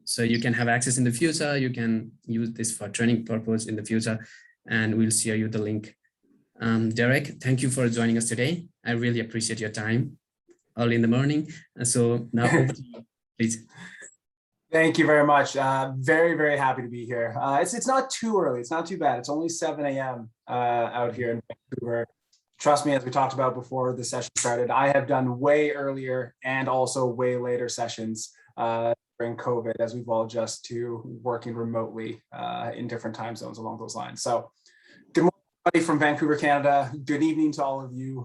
So you can have access in the future. You can use this for training purpose in the future, and we'll share you the link. Derek, thank you for joining us today. I really appreciate your time early in the morning. And so now over to you, please. Thank you very much. Very, very happy to be here. It's not too early. It's not too bad. It's only 7 a.m. Out here in Vancouver. Trust me, as we talked about before the session started, I have done way earlier and also way later sessions during COVID, as we've all adjusted to working remotely in different time zones along those lines. So good morning, everybody from Vancouver, Canada. Good evening to all of you,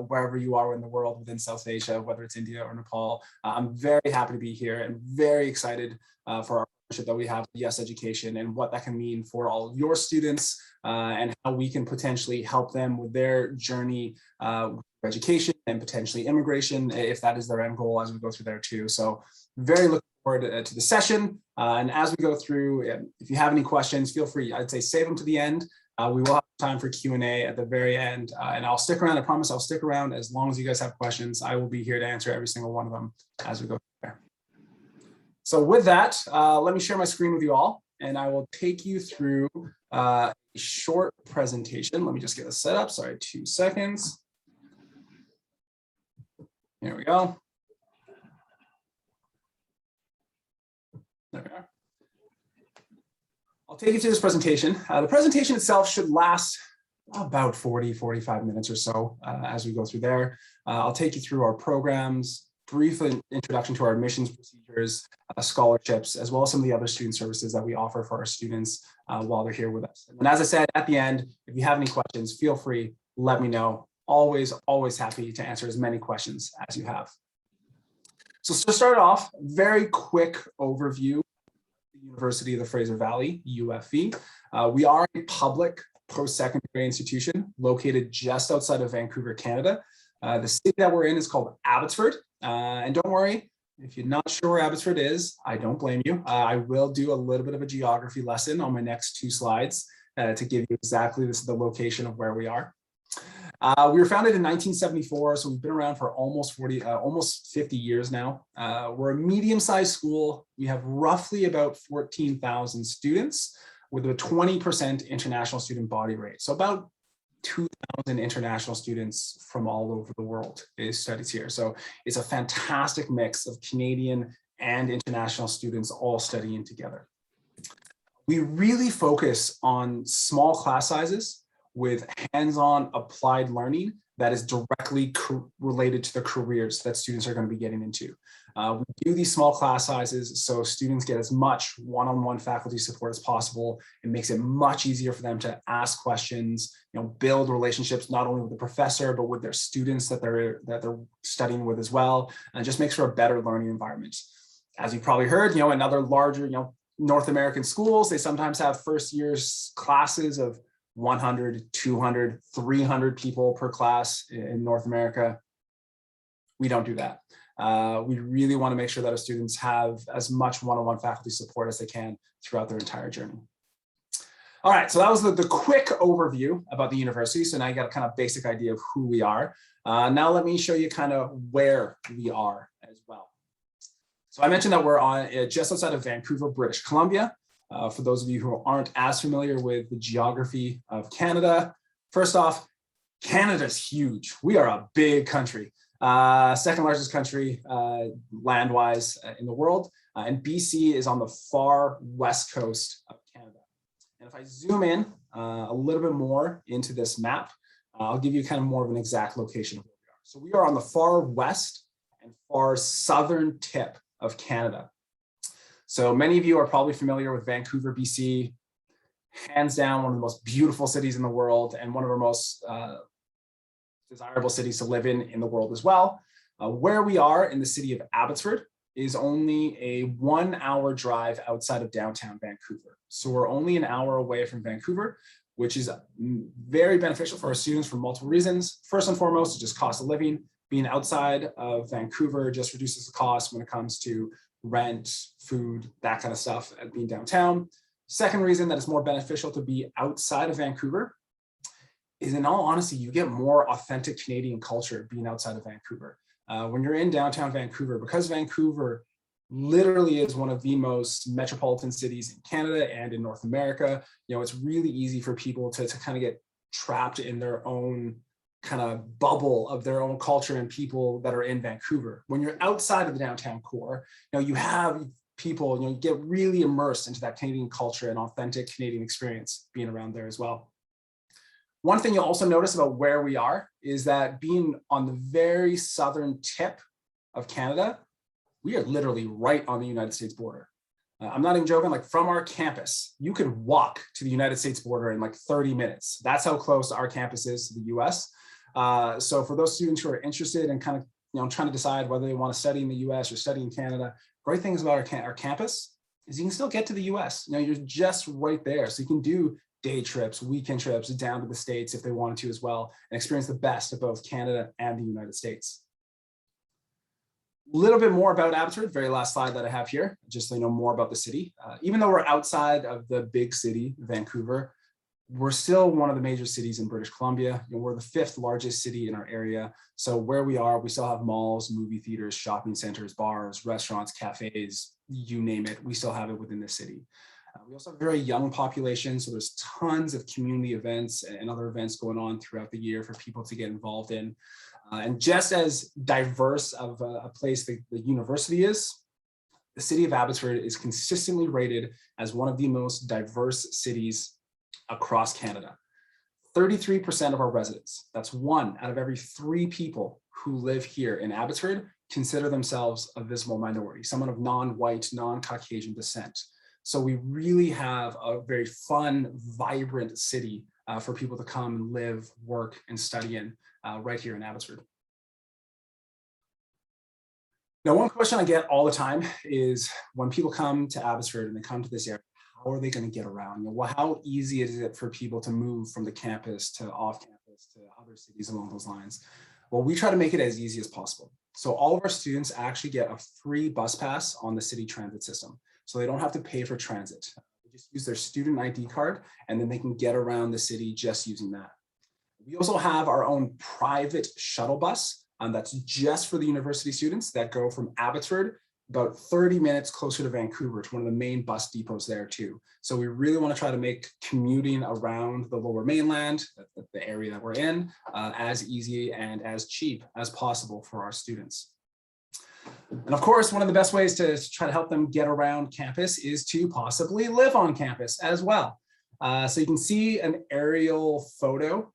wherever you are in the world within South Asia, whether it's India or Nepal. I'm very happy to be here and very excited for our partnership that we have with Yes Education and what that can mean for all of your students and how we can potentially help them with their journey with education and potentially immigration, if that is their end goal as we go through there too. So very looking forward to the session. And as we go through, if you have any questions, feel free. I'd say save them to the end. We will have time for Q&A at the very end, and I'll stick around. I promise I'll stick around as long as you guys have questions. I will be here to answer every single one of them as we go there. So with that, let me share my screen with you all, and I will take you through a short presentation. Let me just get this set up. Sorry, 2 seconds. Here we go. There we are. I'll take you through this presentation. The presentation itself should last about 40-45 minutes or so as we go through there. I'll take you through our programs, brief introduction to our admissions procedures, scholarships, as well as some of the other student services that we offer for our students while they're here with us. And as I said, at the end, if you have any questions, feel free, let me know. Always, always happy to answer as many questions as you have. So to start off, very quick overview of the University of the Fraser Valley, UFV. We are a public post-secondary institution located just outside of Vancouver, Canada. The city that we're in is called Abbotsford. And don't worry, if you're not sure where Abbotsford is, I don't blame you. I will do a little bit of a geography lesson on my next 2 slides to give you exactly the location of where we are. We were founded in 1974, so we've been around for almost 50 years now. We're a medium-sized school. We have roughly about 14,000 students with a 20% international student body rate. So about 2,000 international students from all over the world is studies here. So it's a fantastic mix of Canadian and international students all studying together. We really focus on small class sizes with hands-on applied learning that is directly related to the careers that students are going to be getting into. We do these small class sizes so students get as much one-on-one faculty support as possible. It makes it much easier for them to ask questions, build relationships not only with the professor but with their students that they're studying with as well, and just makes for a better learning environment. As you've probably heard, in other larger, North American schools, they sometimes have first year's classes of 100, 200, 300 people per class in North America. We don't do that. We really want to make sure that our students have as much one-on-one faculty support as they can throughout their entire journey. All right, so that was the quick overview about the university. So now you got a kind of basic idea of who we are. Now let me show you kind of where we are as well. So I mentioned that we're on just outside of Vancouver, British Columbia. For those of you who aren't as familiar with the geography of Canada, first off, Canada's huge. We are a big country, second largest country land-wise in the world, and BC is on the far west coast of Canada. And if I zoom in a little bit more into this map, I'll give you kind of more of an exact location of where we are. So we are on the far west and far southern tip of Canada. So many of you are probably familiar with Vancouver, BC, hands down one of the most beautiful cities in the world and one of our most desirable cities to live in the world as well. Where we are in the city of Abbotsford is only a 1-hour drive outside of downtown Vancouver. So we're only an hour away from Vancouver, which is very beneficial for our students for multiple reasons. First and foremost, it's just cost of living. Being outside of Vancouver just reduces the cost when it comes to rent, food, that kind of stuff at being downtown. Second reason that it's more beneficial to be outside of Vancouver is, in all honesty, you get more authentic Canadian culture being outside of Vancouver. When you're in downtown Vancouver, because Vancouver literally is one of the most metropolitan cities in Canada and in North America. You know, it's really easy for people to kind of get trapped in their own kind of bubble of their own culture and people that are in Vancouver. When you're outside of the downtown core, you know, you have people, you know, get really immersed into that Canadian culture and authentic Canadian experience being around there as well. One thing you'll also notice about where we are is that being on the very southern tip of Canada, we are literally right on the United States border. I'm not even joking, like from our campus, you could walk to the United States border in like 30 minutes. That's how close our campus is to the US. So for those students who are interested and kind of, you know, trying to decide whether they want to study in the US or study in Canada, great things about our campus is you can still get to the US. You know, you're just right there. So you can do day trips, weekend trips down to the States if they wanted to as well, and experience the best of both Canada and the United States. A little bit more about Abbotsford, very last slide that I have here, just so you know more about the city. Even though we're outside of the big city, Vancouver, we're still one of the major cities in British Columbia. You know, we're the 5th largest city in our area. So where we are, we still have malls, movie theaters, shopping centers, bars, restaurants, cafes, you name it, we still have it within the city. We also have a very young population, so there's tons of community events and other events going on throughout the year for people to get involved in. And just as diverse of a place the university is, the city of Abbotsford is consistently rated as one of the most diverse cities across Canada. 33% of our residents, that's 1 out of every 3 people who live here in Abbotsford, consider themselves a visible minority, someone of non-white, non-Caucasian descent. So we really have a very fun, vibrant city for people to come and live, work, and study in right here in Abbotsford. Now, one question I get all the time is when people come to Abbotsford and they come to this area, how are they going to get around? You know, well, how easy is it for people to move from the campus to off campus to other cities along those lines? Well, we try to make it as easy as possible. So all of our students actually get a free bus pass on the city transit system. So they don't have to pay for transit. They just use their student ID card and then they can get around the city just using that. We also have our own private shuttle bus that's just for the university students that go from Abbotsford about 30 minutes closer to Vancouver, to one of the main bus depots there too. So we really want to try to make commuting around the Lower Mainland, the area that we're in, as easy and as cheap as possible for our students. And of course, one of the best ways to try to help them get around campus is to possibly live on campus as well. So you can see an aerial photo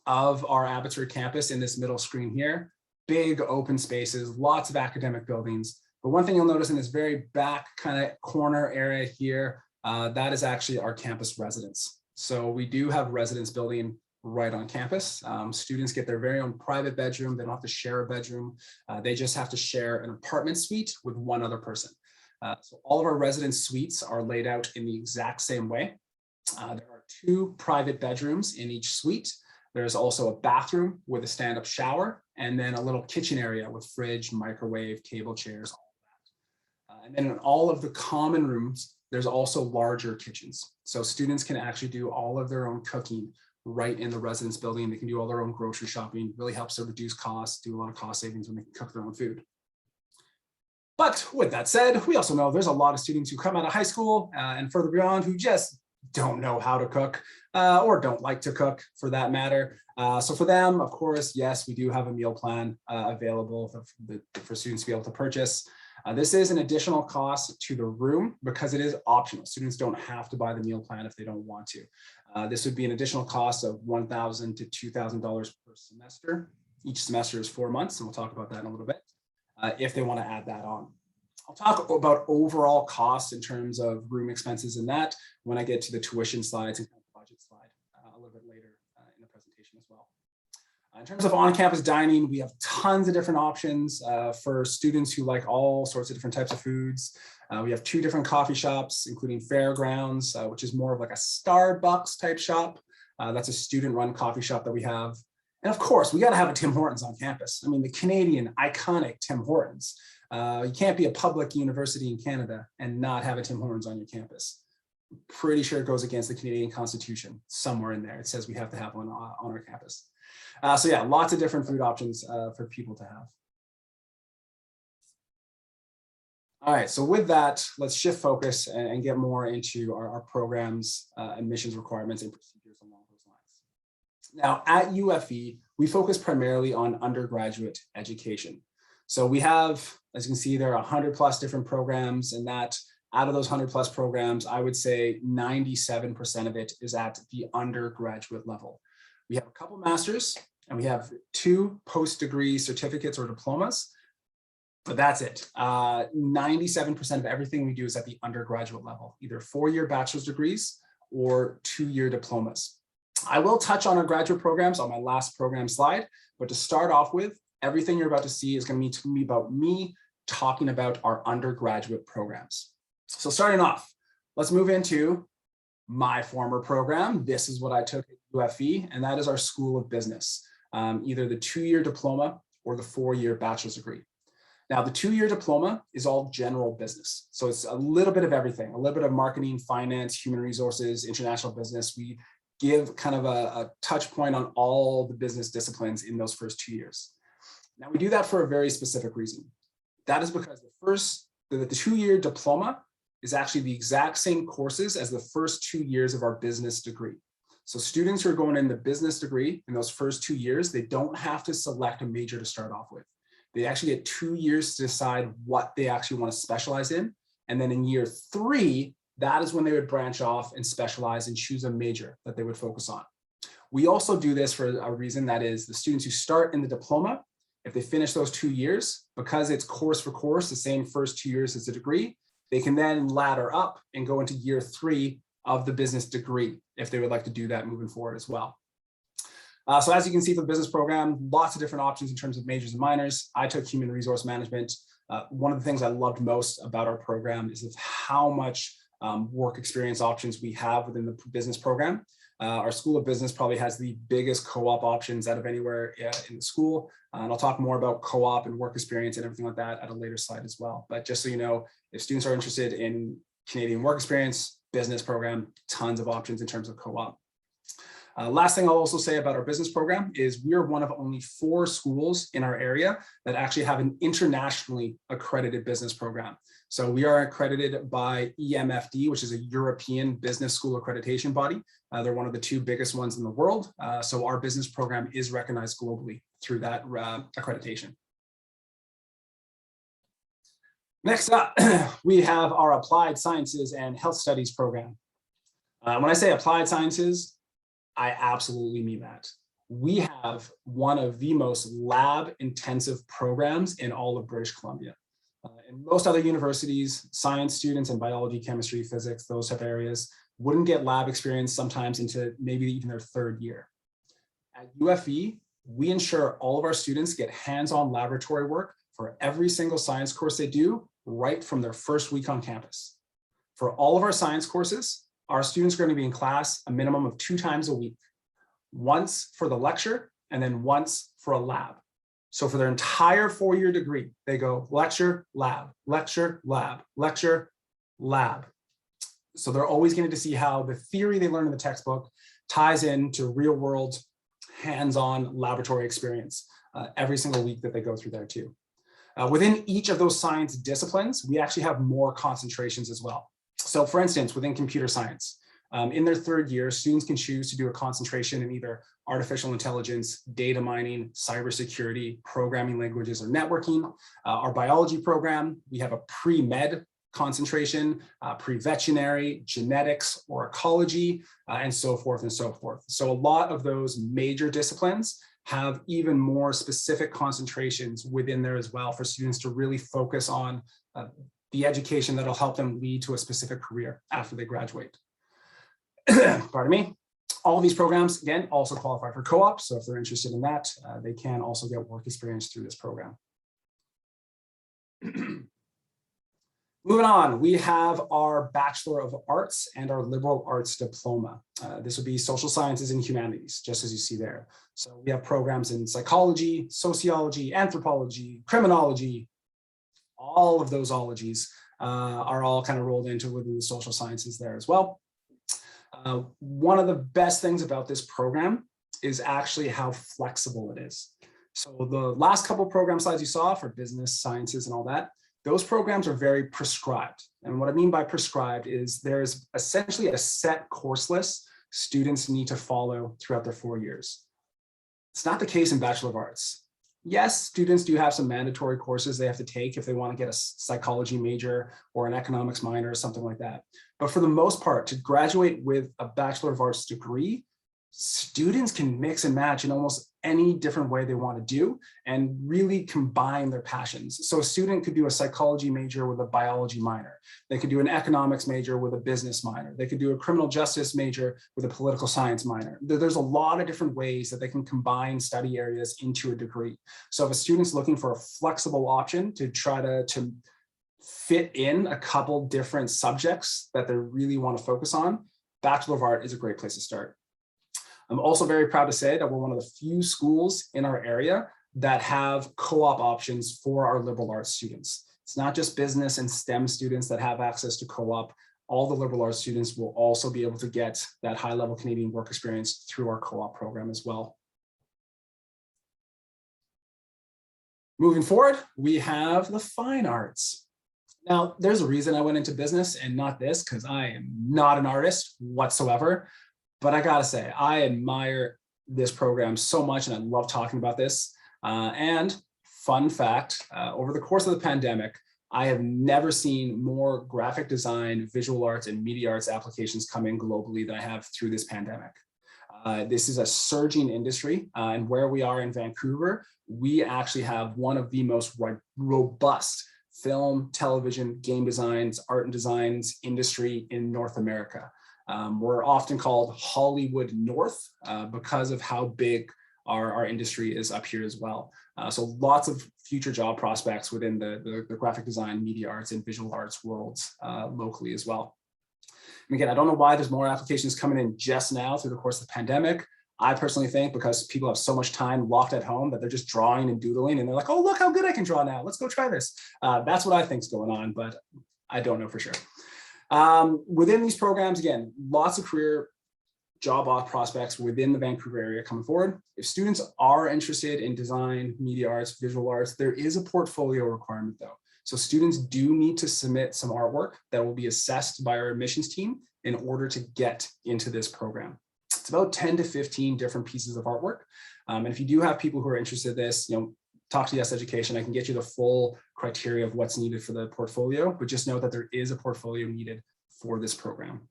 of our Abbotsford campus in this middle screen here. Big open spaces, lots of academic buildings. But one thing you'll notice in this very back kind of corner area here, that is actually our campus residence. So we do have residence building right on campus. Students get their very own private bedroom. They don't have to share a bedroom. They just have to share an apartment suite with one other person. So all of our residence suites are laid out in the exact same way. There are 2 private bedrooms in each suite. There's also a bathroom with a stand-up shower, and then a little kitchen area with fridge, microwave, table chairs, all of that. And then in all of the common rooms, there's also larger kitchens. So students can actually do all of their own cooking right in the residence building. They can do all their own grocery shopping. Really helps to reduce costs, do a lot of cost savings when they can cook their own food. But with that said, we also know there's a lot of students who come out of high school and further beyond who just don't know how to cook or don't like to cook for that matter. So for them, of course, yes, we do have a meal plan available for students to be able to purchase. This is an additional cost to the room because it is optional. Students don't have to buy the meal plan if they don't want to. This would be an additional cost of $1,000 to $2,000 per semester. Each semester is 4 months, and we'll talk about that in a little bit if they want to add that on. I'll talk about overall costs in terms of room expenses and that when I get to the tuition slides and budget slide a little bit later in the presentation as well. In terms of on-campus dining, we have tons of different options for students who like all sorts of different types of foods. We have 2 different coffee shops, including Fairgrounds, which is more of like a Starbucks type shop. That's a student-run coffee shop that we have. And of course, we got to have a Tim Hortons on campus. I mean, the Canadian iconic Tim Hortons. You can't be a public university in Canada and not have a Tim Hortons on your campus. I'm pretty sure it goes against the Canadian Constitution. Somewhere in there, it says we have to have one on our campus. So yeah, lots of different food options for people to have. All right, so with that, let's shift focus and get more into our programs, admissions requirements, and procedures along those lines. Now, at UFV, we focus primarily on undergraduate education. So we have, as you can see, there are 100+ different programs, and that out of those 100+ programs, I would say 97% of it is at the undergraduate level. We have a couple masters, and we have 2 post-degree certificates or diplomas. But that's it. 97% of everything we do is at the undergraduate level, either 4-year bachelor's degrees or 2-year diplomas. I will touch on our graduate programs on my last program slide, but to start off with, everything you're about to see is going to be about me talking about our undergraduate programs. So starting off, let's move into my former program. This is what I took at UFV, and that is our School of Business, either the 2-year diploma or the 4-year bachelor's degree. Now, the 2-year diploma is all general business. So it's a little bit of everything, a little bit of marketing, finance, human resources, international business. We give kind of a touch point on all the business disciplines in those first 2 years. Now, we do that for a very specific reason. That is because the 2-year diploma is actually the exact same courses as the first 2 years of our business degree. So students who are going in the business degree in those first 2 years, they don't have to select a major to start off with. They actually get 2 years to decide what they actually want to specialize in. And then in year 3, that is when they would branch off and specialize and choose a major that they would focus on. We also do this for a reason, that is the students who start in the diploma, if they finish those 2 years, because it's course for course, the same first 2 years as the degree, they can then ladder up and go into year 3 of the business degree if they would like to do that moving forward as well. So as you can see for the business program, lots of different options in terms of majors and minors. I took human resource management. One of the things I loved most about our program is how much work experience options we have within the business program. Our School of Business probably has the biggest co-op options out of anywhere in the school. And I'll talk more about co-op and work experience and everything like that at a later slide as well. But just so you know, if students are interested in Canadian work experience, business program, tons of options in terms of co-op. Last thing I'll also say about our business program is we are one of only 4 schools in our area that actually have an internationally accredited business program. So we are accredited by EMFD, which is a European business school accreditation body. They're one of the 2 biggest ones in the world. So our business program is recognized globally through that accreditation. Next up, we have our Applied Sciences and Health Studies program. When I say Applied Sciences, I absolutely mean that. We have one of the most lab-intensive programs in all of British Columbia. In most other universities, science students in biology, chemistry, physics, those type of areas wouldn't get lab experience sometimes into maybe even their 3rd year. At UFV, we ensure all of our students get hands-on laboratory work for every single science course they do right from their first week on campus. For all of our science courses, our students are going to be in class a minimum of 2 times a week, once for the lecture and then once for a lab. So for their entire 4-year degree, they go lecture, lab, lecture, lab, lecture, lab. So they're always going to see how the theory they learn in the textbook ties into real world, hands-on laboratory experience every single week that they go through there too. Within each of those science disciplines, we actually have more concentrations as well. So for instance, within computer science, in their 3rd year, students can choose to do a concentration in either artificial intelligence, data mining, cybersecurity, programming languages, or networking. Our biology program, we have a pre-med concentration, pre-veterinary, genetics, or ecology, and so forth and so forth. So a lot of those major disciplines have even more specific concentrations within there as well for students to really focus on the education that'll help them lead to a specific career after they graduate. Pardon me. All of these programs, again, also qualify for co-op. So if they're interested in that, they can also get work experience through this program. Moving on, we have our Bachelor of Arts and our Liberal Arts Diploma. This would be Social Sciences and Humanities, just as you see there. So we have programs in psychology, sociology, anthropology, criminology. All of those ologies are all kind of rolled into within the social sciences there as well. One of the best things about this program is actually how flexible it is. So the last couple program slides you saw for business, sciences, and all that, those programs are very prescribed. And what I mean by prescribed is there's essentially a set course list students need to follow throughout their 4 years. It's not the case in Bachelor of Arts. Yes, students do have some mandatory courses they have to take if they want to get a psychology major or an economics minor or something like that. But for the most part, to graduate with a Bachelor of Arts degree, students can mix and match in almost any different way they want to do and really combine their passions. So a student could do a psychology major with a biology minor. They could do an economics major with a business minor. They could do a criminal justice major with a political science minor. There's a lot of different ways that they can combine study areas into a degree. So if a student's looking for a flexible option to try to fit in a couple different subjects that they really want to focus on, Bachelor of Art is a great place to start. I'm also very proud to say that we're one of the few schools in our area that have co-op options for our liberal arts students. It's not just business and STEM students that have access to co-op. All the liberal arts students will also be able to get that high-level Canadian work experience through our co-op program as well. Moving forward, we have the fine arts. Now, there's a reason I went into business and not this, because I am not an artist whatsoever. But I gotta say, I admire this program so much and I love talking about this. And fun fact, over the course of the pandemic, I have never seen more graphic design, visual arts, and media arts applications come in globally than I have through this pandemic. This is a surging industry, and where we are in Vancouver, we actually have one of the most robust film, television, game designs, art and designs industry in North America. We're often called Hollywood North because of how big our industry is up here as well. So lots of future job prospects within the graphic design, media arts, and visual arts worlds locally as well. And again, I don't know why there's more applications coming in just now through the course of the pandemic. I personally think because people have so much time locked at home that they're just drawing and doodling and they're like, oh, look how good I can draw now. Let's go try this. That's what I think is going on, but I don't know for sure. Within these programs, again, lots of career job prospects within the Vancouver area coming forward. If students are interested in design, media arts, visual arts, there is a portfolio requirement though. So students do need to submit some artwork that will be assessed by our admissions team in order to get into this program. It's about 10 to 15 different pieces of artwork. And if you do have people who are interested in this, talk to Yes Education. I can get you the full criteria of what's needed for the portfolio, but just know that there is a portfolio needed for this program.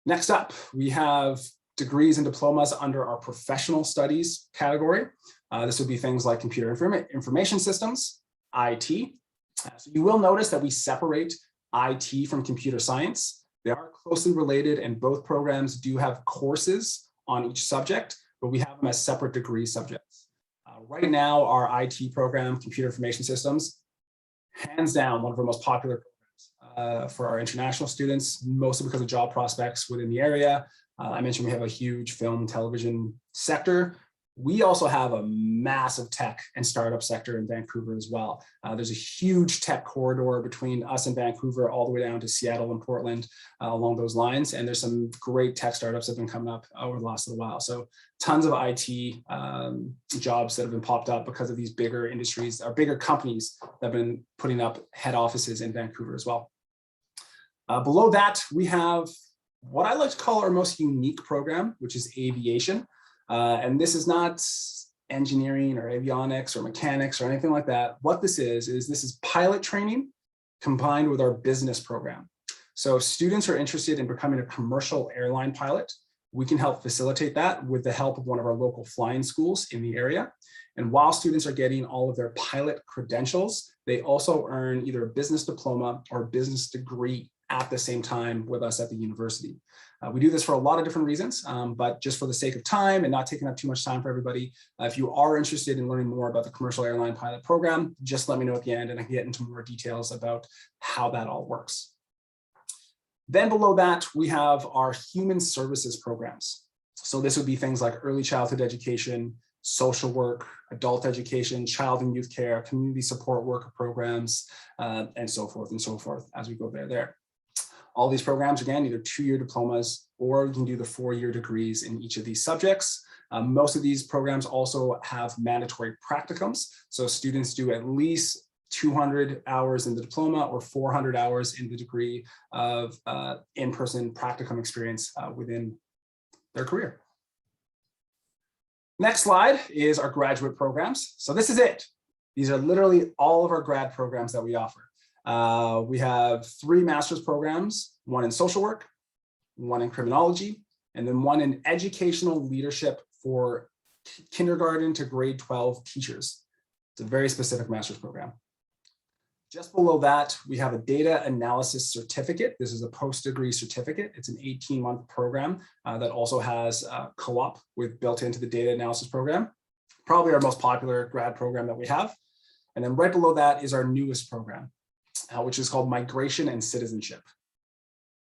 Next up, we have degrees and diplomas under our professional studies category. This would be things like computer information systems, IT. So you will notice that we separate IT from computer science. They are closely related and both programs do have courses on each subject, but we have them as separate degree subjects. Right now, our IT program, computer information systems, hands down, one of our most popular programs for our international students, mostly because of job prospects within the area. I mentioned we have a huge film, television sector. We also have a massive tech and startup sector in Vancouver as well. There's a huge tech corridor between us and Vancouver all the way down to Seattle and Portland along those lines. And there's some great tech startups that have been coming up over the last little while. So tons of IT jobs that have been popped up because of these bigger industries or bigger companies that have been putting up head offices in Vancouver as well. Below that, we have what I like to call our most unique program, which is aviation. And this is not engineering or avionics or mechanics or anything like that. What this is pilot training combined with our business program. So if students are interested in becoming a commercial airline pilot, we can help facilitate that with the help of one of our local flying schools in the area. And while students are getting all of their pilot credentials, they also earn either a business diploma or a business degree at the same time with us at the university. We do this for a lot of different reasons, but just for the sake of time and not taking up too much time for everybody, if you are interested in learning more about the commercial airline pilot program, just let me know at the end and I can get into more details about how that all works. Then below that, we have our human services programs. So this would be things like early childhood education, social work, adult education, child and youth care, community support worker programs, and so forth as we go there. All these programs, again, either 2-year diplomas or you can do the 4-year degrees in each of these subjects. Most of these programs also have mandatory practicums. So students do at least 200 hours in the diploma or 400 hours in the degree of in-person practicum experience within their career. Next slide is our graduate programs. So this is it. These are literally all of our grad programs that we offer. We have 3 master's programs, one in social work, one in criminology, and then one in educational leadership for kindergarten to grade 12 teachers. It's a very specific master's program. Just below that, we have a data analysis certificate. This is a post-degree certificate. It's an 18-month program that also has co-op with built into the data analysis program. Probably our most popular grad program that we have. And then right below that is our newest program, which is called Migration and Citizenship.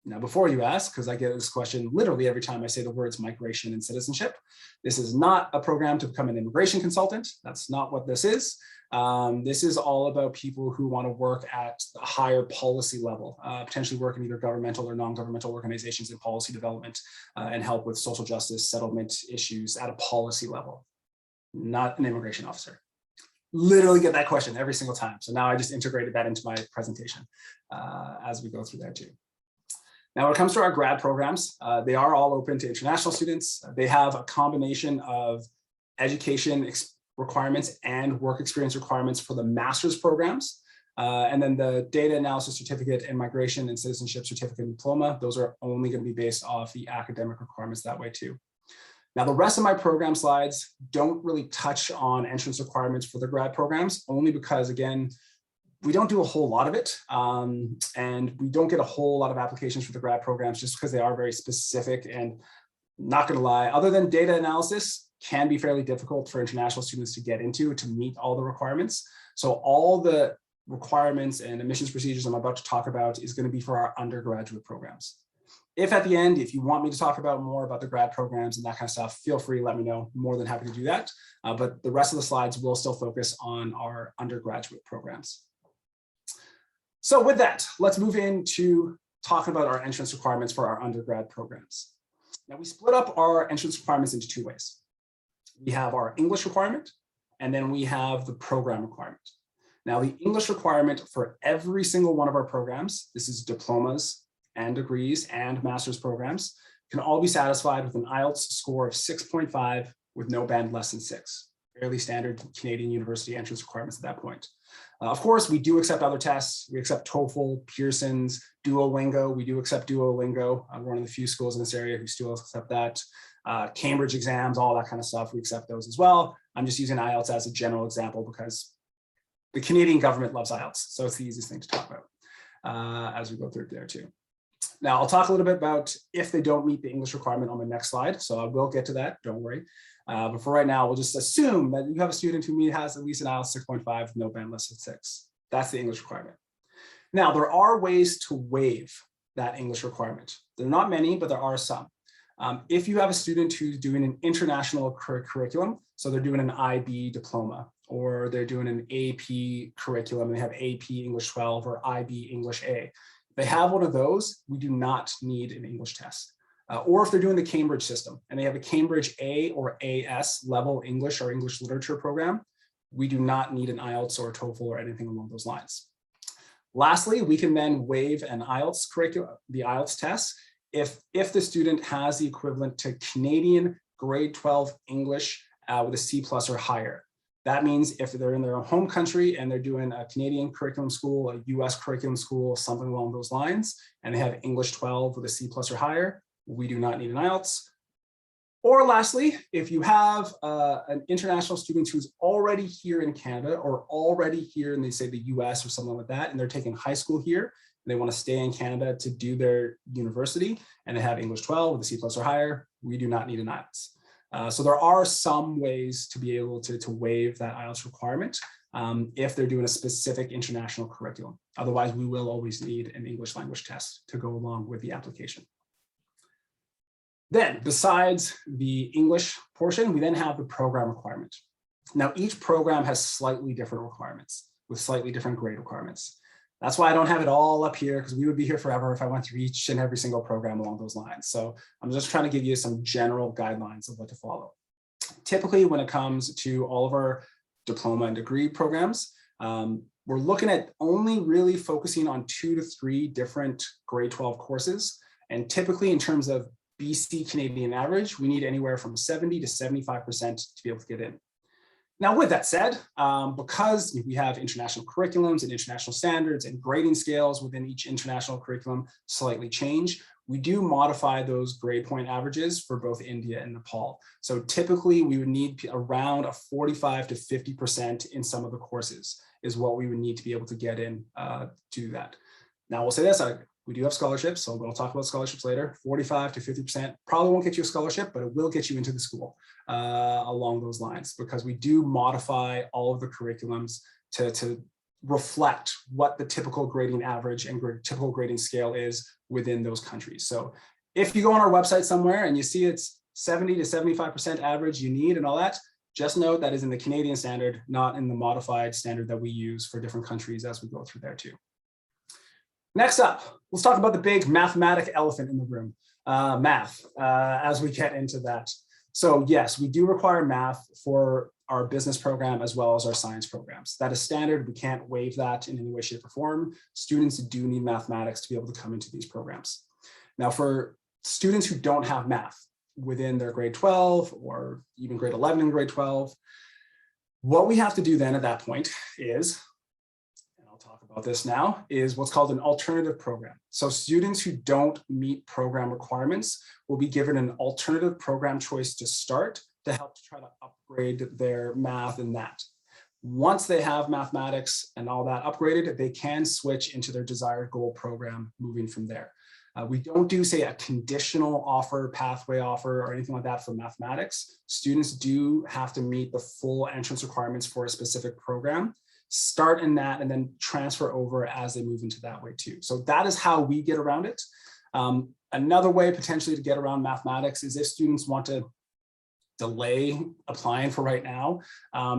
Now, before you ask, because I get this question literally every time I say the words migration and citizenship, this is not a program to become an immigration consultant. That's not what this is. This is all about people who want to work at a higher policy level, potentially work in either governmental or non-governmental organizations in policy development and help with social justice settlement issues at a policy level, not an immigration officer. Literally get that question every single time. So now I just integrated that into my presentation as we go through there too. Now, when it comes to our grad programs, they are all open to international students. They have a combination of education requirements and work experience requirements for the master's programs. And then the data analysis certificate and migration and citizenship certificate and diploma, those are only going to be based off the academic requirements that way too. Now, the rest of my program slides don't really touch on entrance requirements for the grad programs, only because, again, we don't do a whole lot of it, and we don't get a whole lot of applications for the grad programs just because they are very specific, and not going to lie, other than data analysis can be fairly difficult for international students to get into to meet all the requirements. So all the requirements and admissions procedures I'm about to talk about is going to be for our undergraduate programs. If at the end, if you want me to talk about more about the grad programs and that kind of stuff, feel free to let me know. More than happy to do that. But the rest of the slides will still focus on our undergraduate programs. So with that, let's move into talking about our entrance requirements for our undergrad programs. Now, we split up our entrance requirements into 2 ways. We have our English requirement, and then we have the program requirement. Now, the English requirement for every single one of our programs, this is diplomas and degrees and master's programs, can all be satisfied with an IELTS score of 6.5 with no band less than 6. Fairly standard Canadian university entrance requirements at that point. Of course, we do accept other tests. We accept TOEFL, Pearson's, Duolingo. We do accept Duolingo. We're one of the few schools in this area who still accept that. Cambridge exams, all that kind of stuff. We accept those as well. I'm just using IELTS as a general example because the Canadian government loves IELTS. So it's the easiest thing to talk about as we go through there too. Now, I'll talk a little bit about if they don't meet the English requirement on the next slide. So I will get to that, don't worry. But for right now, we'll just assume that you have a student who has at least an IELTS 6.5 with no band less than 6. That's the English requirement. Now, there are ways to waive that English requirement. There are not many, but there are some. If you have a student who's doing an international curriculum, so they're doing an IB diploma, or they're doing an AP curriculum, and they have AP English 12 or IB English A. If they have one of those, we do not need an English test. Or if they're doing the Cambridge system and they have a Cambridge A or AS level English or English literature program, we do not need an IELTS or a TOEFL or anything along those lines. Lastly, we can then waive an IELTS curriculum, the IELTS test, if the student has the equivalent to Canadian grade 12 English with a C+ or higher. That means if they're in their home country and they're doing a Canadian curriculum school, a US curriculum school, something along those lines, and they have English 12 with a C+ or higher, we do not need an IELTS. Or lastly, if you have an international student who's already here in Canada or already here in, they say the US or something like that, and they're taking high school here, and they want to stay in Canada to do their university, and they have English 12 with a C+ or higher, we do not need an IELTS. So there are some ways to be able to waive that IELTS requirement if they're doing a specific international curriculum. Otherwise, we will always need an English language test to go along with the application. Then, besides the English portion, we then have the program requirement. Now, each program has slightly different requirements with slightly different grade requirements. That's why I don't have it all up here, because we would be here forever if I went through each and every single program along those lines. So I'm just trying to give you some general guidelines of what to follow. Typically, when it comes to all of our diploma and degree programs, we're looking at only really focusing on 2 to 3 different grade 12 courses. And typically in terms of BC Canadian average, we need anywhere from 70 to 75% to be able to get in. Now, with that said, because we have international curriculums and international standards and grading scales within each international curriculum slightly change, we do modify those grade point averages for both India and Nepal. So typically we would need around a 45 to 50% in some of the courses is what we would need to be able to get in to do that. Now we'll say this, we do have scholarships, so we'll talk about scholarships later. 45 to 50% probably won't get you a scholarship, but it will get you into the school along those lines, because we do modify all of the curriculums to reflect what the typical grading average and typical grading scale is within those countries. So if you go on our website somewhere and you see it's 70 to 75% average you need and all that, just note that is in the Canadian standard, not in the modified standard that we use for different countries as we go through there too. Next up, let's talk about the big mathematic elephant in the room, math, as we get into that. So yes, we do require math for our business program as well as our science programs. That is standard. We can't waive that in any way, shape, or form. Students do need mathematics to be able to come into these programs. Now, for students who don't have math within their grade 12 or even grade 11 and grade 12, what we have to do then at that point is, about this now, is what's called an alternative program. So students who don't meet program requirements will be given an alternative program choice to start to help to try to upgrade their math and that. Once they have mathematics and all that upgraded, they can switch into their desired goal program moving from there. We don't do, say, a conditional offer, pathway offer, or anything like that for mathematics. Students do have to meet the full entrance requirements for a specific program, start in that, and then transfer over as they move into that way too. So that is how we get around it. Another way potentially to get around mathematics is if students want to delay applying for right now,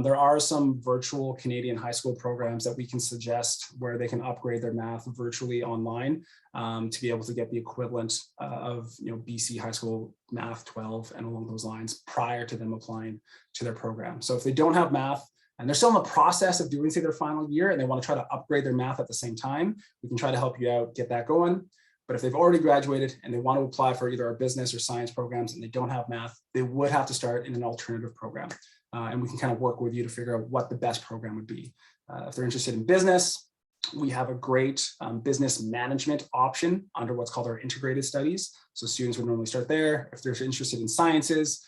there are some virtual Canadian high school programs that we can suggest where they can upgrade their math virtually online to be able to get the equivalent of BC high school math 12 and along those lines prior to them applying to their program. So if they don't have math, and they're still in the process of doing, say, their final year, and they want to try to upgrade their math at the same time, we can try to help you out, get that going. But if they've already graduated and they want to apply for either our business or science programs and they don't have math, they would have to start in an alternative program. And we can kind of work with you to figure out what the best program would be. If they're interested in business, we have a great business management option under what's called our integrated studies. So students would normally start there. If they're interested in sciences,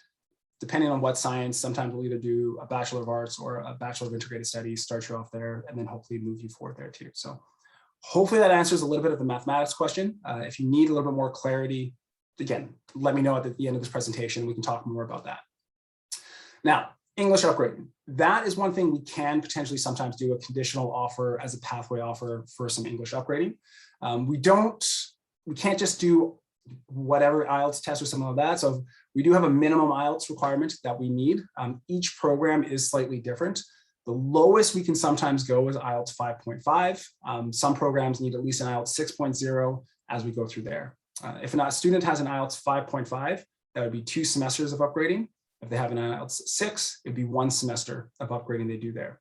depending on what science, sometimes we'll either do a Bachelor of Arts or a Bachelor of Integrated Studies, start you off there, and then hopefully move you forward there too. So hopefully that answers a little bit of the mathematics question. If you need a little bit more clarity, again, let me know at the end of this presentation. We can talk more about that. Now, English upgrading. That is one thing we can potentially sometimes do a conditional offer as a pathway offer for some English upgrading. We can't just do whatever IELTS test or something like that. So we do have a minimum IELTS requirement that we need. Each program is slightly different. The lowest we can sometimes go is IELTS 5.5. Some programs need at least an IELTS 6.0 as we go through there. If a student has an IELTS 5.5, that would be 2 semesters of upgrading. If they have an IELTS 6, it'd be 1 semester of upgrading they do there.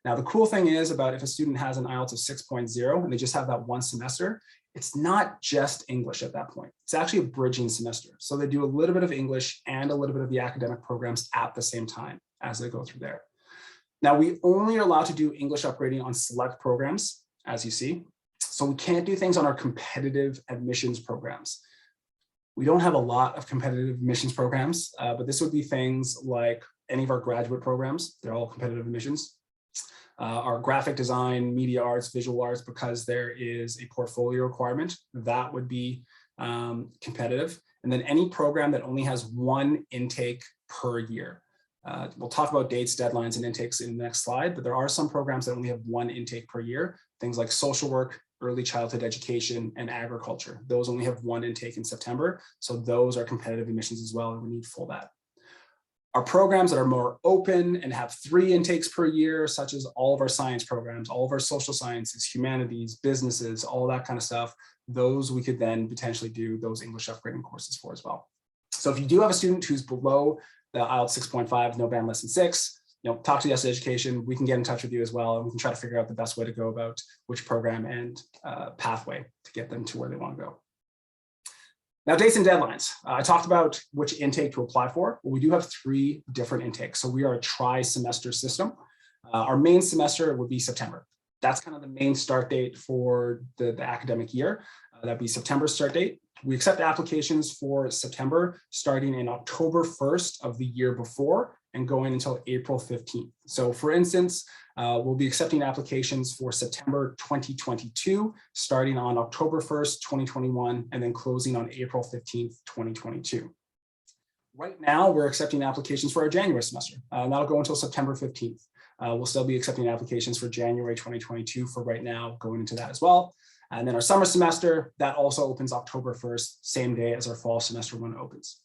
Now, the cool thing is about if a student has an IELTS of 6.0 and they just have that 1 semester, it's not just English at that point. It's actually a bridging semester. So they do a little bit of English and a little bit of the academic programs at the same time as they go through there. Now, we only are allowed to do English upgrading on select programs, as you see. So we can't do things on our competitive admissions programs. We don't have a lot of competitive admissions programs, but this would be things like any of our graduate programs. They're all competitive admissions. Our graphic design, media arts, visual arts, because there is a portfolio requirement, that would be competitive. And then any program that only has 1 intake per year. We'll talk about dates, deadlines, and intakes in the next slide, but there are some programs that only have 1 intake per year. Things like social work, early childhood education, and agriculture. Those only have 1 intake in September. So those are competitive admissions as well, and we need full that. Our programs that are more open and have 3 intakes per year, such as all of our science programs, all of our social sciences, humanities, businesses, all that kind of stuff, those we could then potentially do those English upgrading courses for as well. So if you do have a student who's below the IELTS 6.5, no band less than 6, talk to the US Education. We can get in touch with you as well, and we can try to figure out the best way to go about which program and pathway to get them to where they want to go. Now, dates and deadlines. I talked about which intake to apply for. Well, we do have 3 different intakes. So we are a tri-semester system. Our main semester would be September. That's kind of the main start date for the academic year. That'd be September start date. We accept applications for September starting in October 1st of the year before and going until April 15th. So for instance, we'll be accepting applications for September 2022, starting on October 1st, 2021, and then closing on April 15th, 2022. Right now, we're accepting applications for our January semester. That'll go until September 15th. We'll still be accepting applications for January 2022 for right now, going into that as well. And then our summer semester, that also opens October 1st, same day as our fall semester one opens.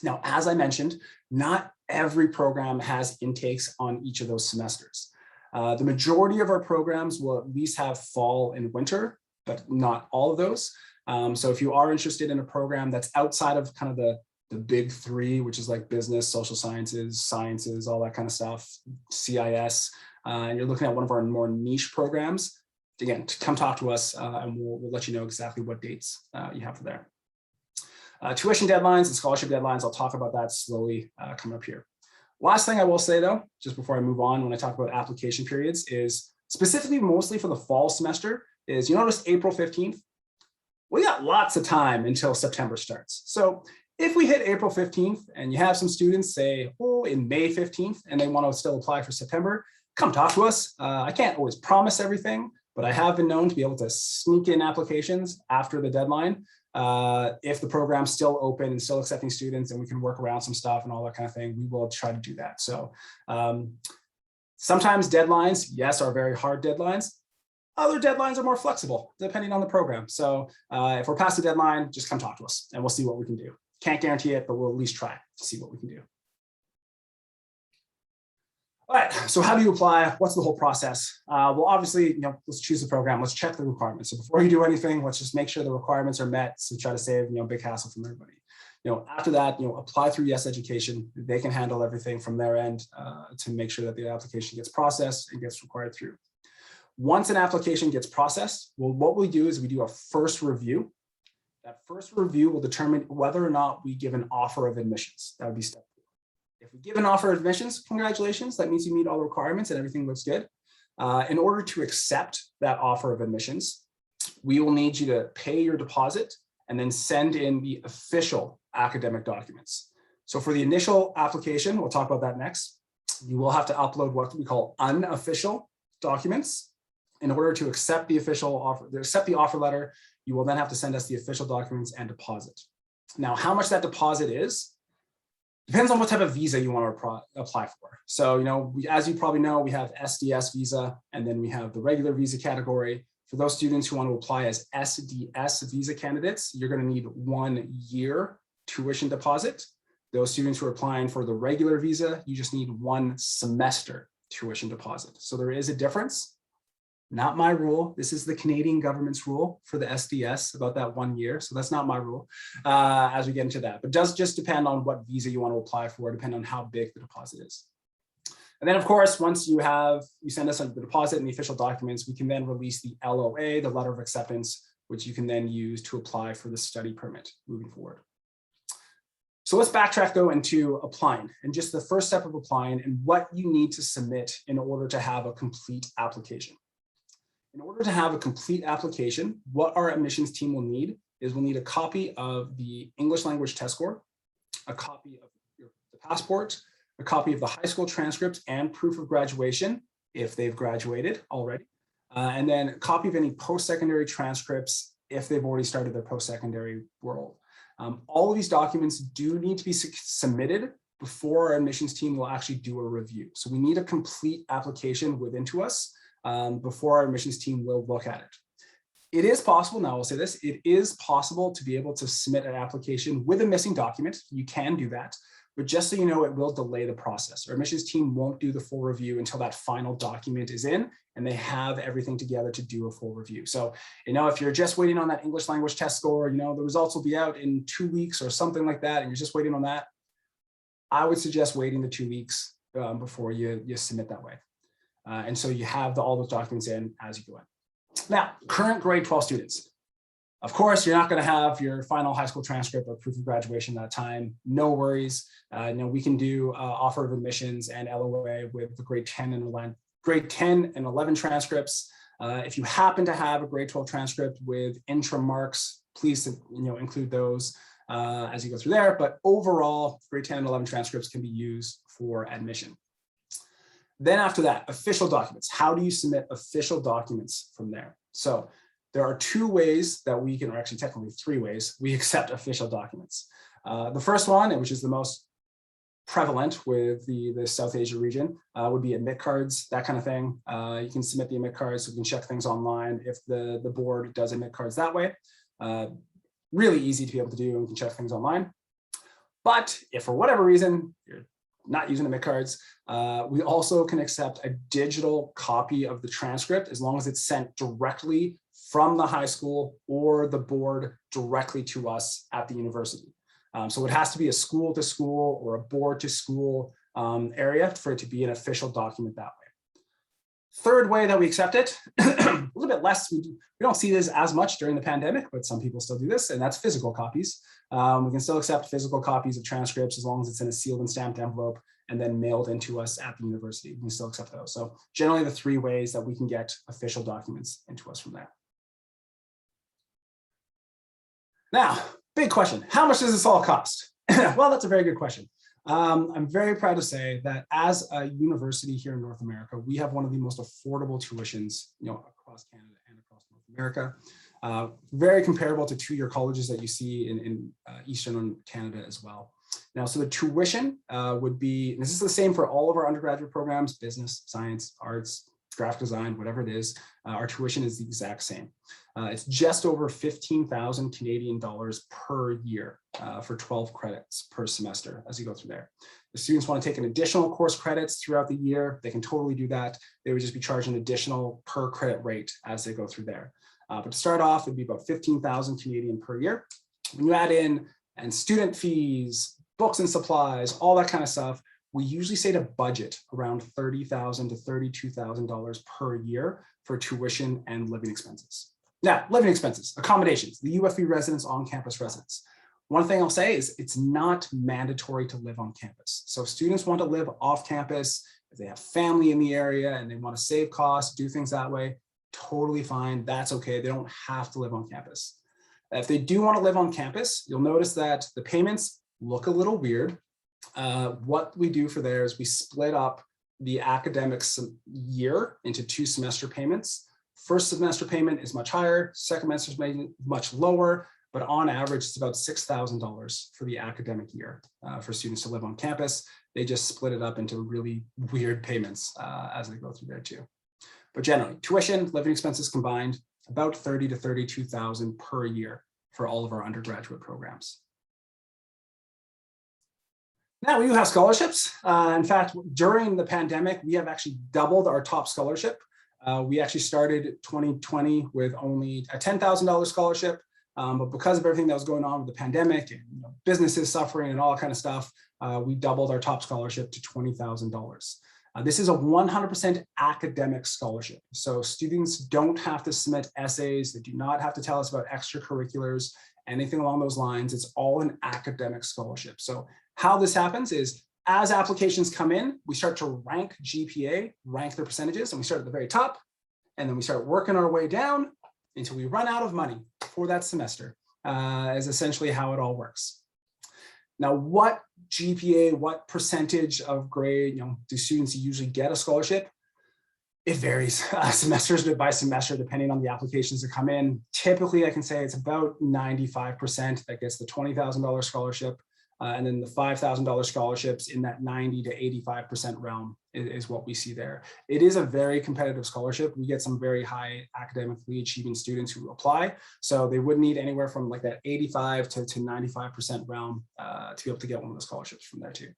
Now, as I mentioned, not every program has intakes on each of those semesters. The majority of our programs will at least have fall and winter, but not all of those. So if you are interested in a program that's outside of kind of the big 3, which is like business, social sciences, all that kind of stuff, CIS, and you're looking at one of our more niche programs, again, come talk to us and we'll let you know exactly what dates you have for there. Tuition deadlines and scholarship deadlines, I'll talk about that slowly coming up here. Last thing I will say though, just before I move on, when I talk about application periods, is specifically mostly for the fall semester, is you notice April 15th, we got lots of time until September starts. So if we hit April 15th and you have some students say, oh, in May 15th, and they want to still apply for September, come talk to us. I can't always promise everything, but I have been known to be able to sneak in applications after the deadline if the program's still open and still accepting students and we can work around some stuff and all that kind of thing. We will try to do that. So sometimes deadlines, yes, are very hard deadlines. Other deadlines are more flexible depending on the program. So if we're past the deadline, just come talk to us and we'll see what we can do. Can't guarantee it, but we'll at least try to see what we can do. All right, so how do you apply? What's the whole process? Well, obviously, let's choose the program. Let's check the requirements. So before you do anything, let's just make sure the requirements are met. So try to save, big hassle from everybody. After that, apply through US Education. They can handle everything from their end to make sure that the application gets processed and gets required through. Once an application gets processed, well, what we do is we do a first review. That first review will determine whether or not we give an offer of admissions. That would be step 4. If we give an offer of admissions, congratulations, that means you meet all the requirements and everything looks good. In order to accept that offer of admissions, we will need you to pay your deposit and then send in the official academic documents. So for the initial application, we'll talk about that next, you will have to upload what we call unofficial documents. In order to accept the official offer, accept the offer letter, you will then have to send us the official documents and deposit. Now, how much that deposit is, depends on what type of visa you want to apply for. So, as you probably know, we have SDS visa, and then we have the regular visa category. For those students who want to apply as SDS visa candidates, you're going to need 1 year tuition deposit. Those students who are applying for the regular visa, you just need 1 semester tuition deposit. So there is a difference. Not my rule. This is the Canadian government's rule for the SDS about that 1 year. So that's not my rule as we get into that. But it does just depend on what visa you want to apply for, depending on how big the deposit is. And then, of course, once you send us the deposit and the official documents, we can then release the LOA, the letter of acceptance, which you can then use to apply for the study permit moving forward. So let's backtrack though into applying and just the first step of applying and what you need to submit in order to have a complete application. In order to have a complete application, what our admissions team will need is we'll need a copy of the English language test score, a copy of the passport, a copy of the high school transcripts and proof of graduation, if they've graduated already, and then a copy of any post-secondary transcripts if they've already started their post-secondary world. All of these documents do need to be submitted before our admissions team will actually do a review. So we need a complete application within to us before our admissions team will look at it. It is possible, now I'll say this, it is possible to be able to submit an application with a missing document. You can do that, but just so you know, it will delay the process. Our admissions team won't do the full review until that final document is in and they have everything together to do a full review. So, if you're just waiting on that English language test score, the results will be out in 2 weeks or something like that, and you're just waiting on that, I would suggest waiting the 2 weeks before you submit that way. And so you have all those documents in as you go in. Now, current grade 12 students. Of course, you're not going to have your final high school transcript or proof of graduation that time. No worries. We can do offer of admissions and LOA with the grade 10 and 11 transcripts. If you happen to have a grade 12 transcript with interim marks, please include those as you go through there. But overall, grade 10 and 11 transcripts can be used for admission. Then after that, official documents. How do you submit official documents from there? So there are 2 ways that we can, or actually technically 3 ways, we accept official documents. The first one, which is the most prevalent with the South Asia region, would be admit cards, that kind of thing. You can submit the admit cards, so we can check things online if the board does admit cards that way. Really easy to be able to do, and we can check things online. But if for whatever reason you're not using admit cards, we also can accept a digital copy of the transcript as long as it's sent directly from the high school or the board directly to us at the university. So it has to be a school to school or a board to school area for it to be an official document that way. Third way that we accept it, a little bit less, we don't see this as much during the pandemic, but some people still do this, and that's physical copies. We can still accept physical copies of transcripts as long as it's in a sealed and stamped envelope and then mailed into us at the university. We can still accept those. So generally the 3 ways that we can get official documents into us from there. Now, big question, how much does this all cost? Well, that's a very good question. I'm very proud to say that as a university here in North America, we have one of the most affordable tuitions, across Canada and across North America. Very comparable to 2-year colleges that you see in Eastern Canada as well. Now, so the tuition would be, and this is the same for all of our undergraduate programs, business, science, arts, graphic design, whatever it is, our tuition is the exact same. It's just over 15,000 Canadian dollars per year for 12 credits per semester as you go through there. If students want to take an additional course credits throughout the year, they can totally do that. They would just be charged an additional per credit rate as they go through there. But to start off, it'd be about 15,000 Canadian per year. When you add in and student fees, books and supplies, all that kind of stuff, we usually say to budget around $30,000 to $32,000 per year for tuition and living expenses. Now, living expenses, accommodations, the UFV residence, on-campus residence. One thing I'll say is it's not mandatory to live on campus. So if students want to live off campus, if they have family in the area and they want to save costs, do things that way, totally fine. That's okay. They don't have to live on campus. If they do want to live on campus, you'll notice that the payments look a little weird. What we do for there is we split up the academic year into 2 semester payments. First semester payment is much higher, second semester is much lower, but on average, it's about $6,000 for the academic year for students to live on campus. They just split it up into really weird payments as they go through there too. But generally, tuition, living expenses combined, about $30,000 to $32,000 per year for all of our undergraduate programs. Now we do have scholarships. In fact, during the pandemic, we have actually doubled our top scholarship. We actually started 2020 with only a $10,000 scholarship, but because of everything that was going on with the pandemic and businesses suffering and all that kind of stuff, we doubled our top scholarship to $20,000. This is a 100% academic scholarship. So students don't have to submit essays. They do not have to tell us about extracurriculars, anything along those lines. It's all an academic scholarship. So how this happens is as applications come in, we start to rank GPA, rank their percentages, and we start at the very top, and then we start working our way down until we run out of money for that semester, is essentially how it all works. Now, what GPA, what percentage of grade, do students usually get a scholarship? It varies semesters by semester, depending on the applications that come in. Typically, I can say it's about 95% that gets the $20,000 scholarship. And then the $5,000 scholarships in that 90 to 85% realm is what we see there. It is a very competitive scholarship. We get some very high academically achieving students who apply. So they would need anywhere from like that 85 to 95% realm to be able to get one of the scholarships from there too.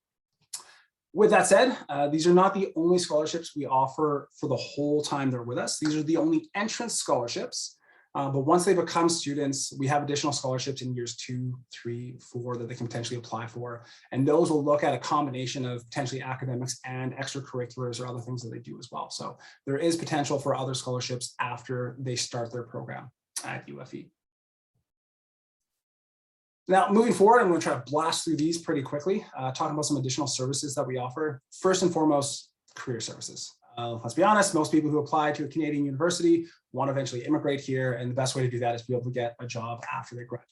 With that said, these are not the only scholarships we offer for the whole time they're with us. These are the only entrance scholarships But once they become students, we have additional scholarships in years 2, 3, 4 that they can potentially apply for. And those will look at a combination of potentially academics and extracurriculars or other things that they do as well. So there is potential for other scholarships after they start their program at UFV. Now, moving forward, I'm going to try to blast through these pretty quickly, talking about some additional services that we offer. First and foremost, career services. Let's be honest, most people who apply to a Canadian university want to eventually immigrate here, and the best way to do that is to be able to get a job after they graduate.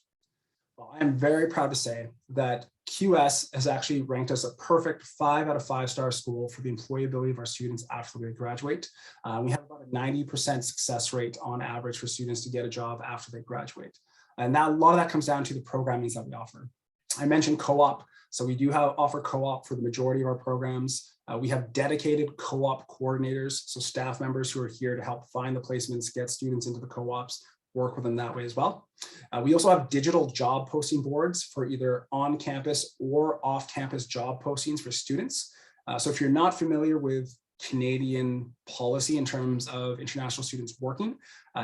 Well, I am very proud to say that QS has actually ranked us a perfect 5 out of 5-star school for the employability of our students after they graduate. We have about a 90% success rate on average for students to get a job after they graduate. And now a lot of that comes down to the programmings that we offer. I mentioned co-op. So we do offer co-op for the majority of our programs. We have dedicated co-op coordinators, so staff members who are here to help find the placements, get students into the co-ops, work with them that way as well. We also have digital job posting boards for either on-campus or off-campus job postings for students. So if you're not familiar with Canadian policy in terms of international students working,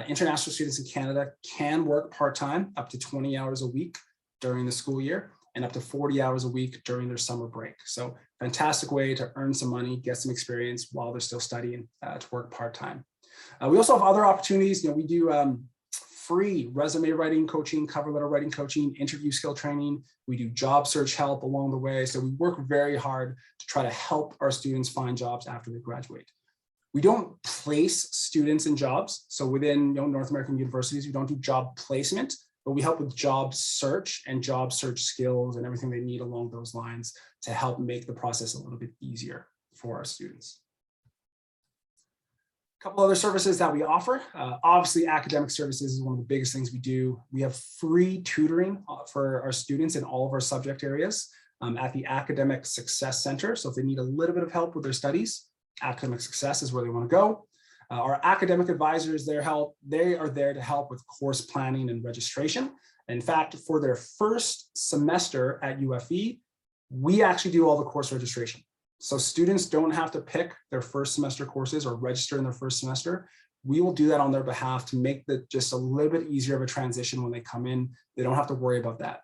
international students in Canada can work part-time up to 20 hours a week during the school year, and up to 40 hours a week during their summer break. So fantastic way to earn some money, get some experience while they're still studying to work part-time. We also have other opportunities. We do free resume writing coaching, cover letter writing coaching, interview skill training. We do job search help along the way. So we work very hard to try to help our students find jobs after they graduate. We don't place students in jobs. So within North American universities, we don't do job placement, but we help with job search and job search skills and everything they need along those lines to help make the process a little bit easier for our students. A couple other services that we offer. Obviously, academic services is one of the biggest things we do. We have free tutoring for our students in all of our subject areas at the Academic Success Center. So if they need a little bit of help with their studies, academic success is where they want to go. Our academic advisors, they are there to help with course planning and registration. In fact, for their first semester at UFV, we actually do all the course registration. So students don't have to pick their first semester courses or register in their first semester. We will do that on their behalf to make it just a little bit easier of a transition when they come in. They don't have to worry about that.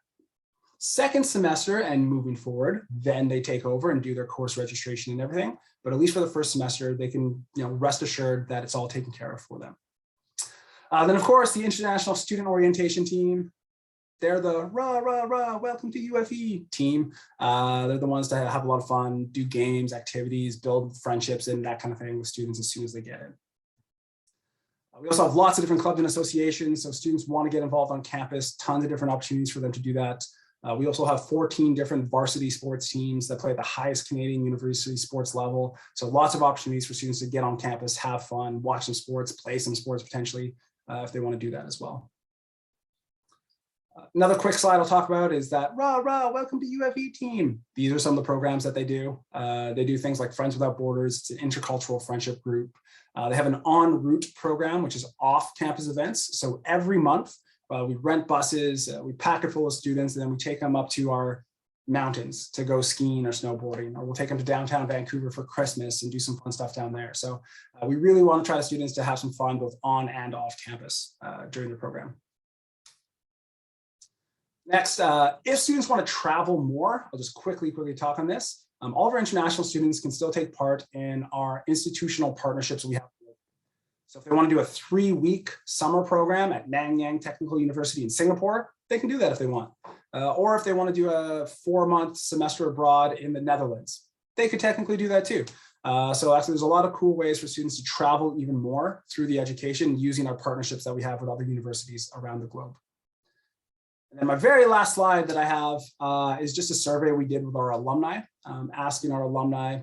Second semester and moving forward, then they take over and do their course registration and everything. But at least for the first semester, they can rest assured that it's all taken care of for them. Then, of course, the International Student Orientation Team. They're the rah, rah, rah, welcome to UFV team. They're the ones that have a lot of fun, do games, activities, build friendships and that kind of thing with students as soon as they get in. We also have lots of different clubs and associations. So students want to get involved on campus, tons of different opportunities for them to do that. We also have 14 different varsity sports teams that play at the highest Canadian university sports level. So lots of opportunities for students to get on campus, have fun, watch some sports, play some sports potentially, if they want to do that as well. Another quick slide I'll talk about is that rah, rah, welcome to UFV team. These are some of the programs that they do. They do things like Friends Without Borders. It's an intercultural friendship group. They have an en route program, which is off-campus events. So every month, we rent buses, we pack it full of students, and then we take them up to our mountains to go skiing or snowboarding, or we'll take them to downtown Vancouver for Christmas and do some fun stuff down there. So we really want to try to students to have some fun both on and off campus during the program. Next, if students want to travel more, I'll just quickly talk on this. All of our international students can still take part in our institutional partnerships we have. So if they want to do a 3-week summer program at Nanyang Technical University in Singapore, they can do that if they want. Or if they want to do a 4-month semester abroad in the Netherlands, they could technically do that too. So actually there's a lot of cool ways for students to travel even more through the education using our partnerships that we have with other universities around the globe. And then my very last slide that I have is just a survey we did with our alumni, asking our alumni,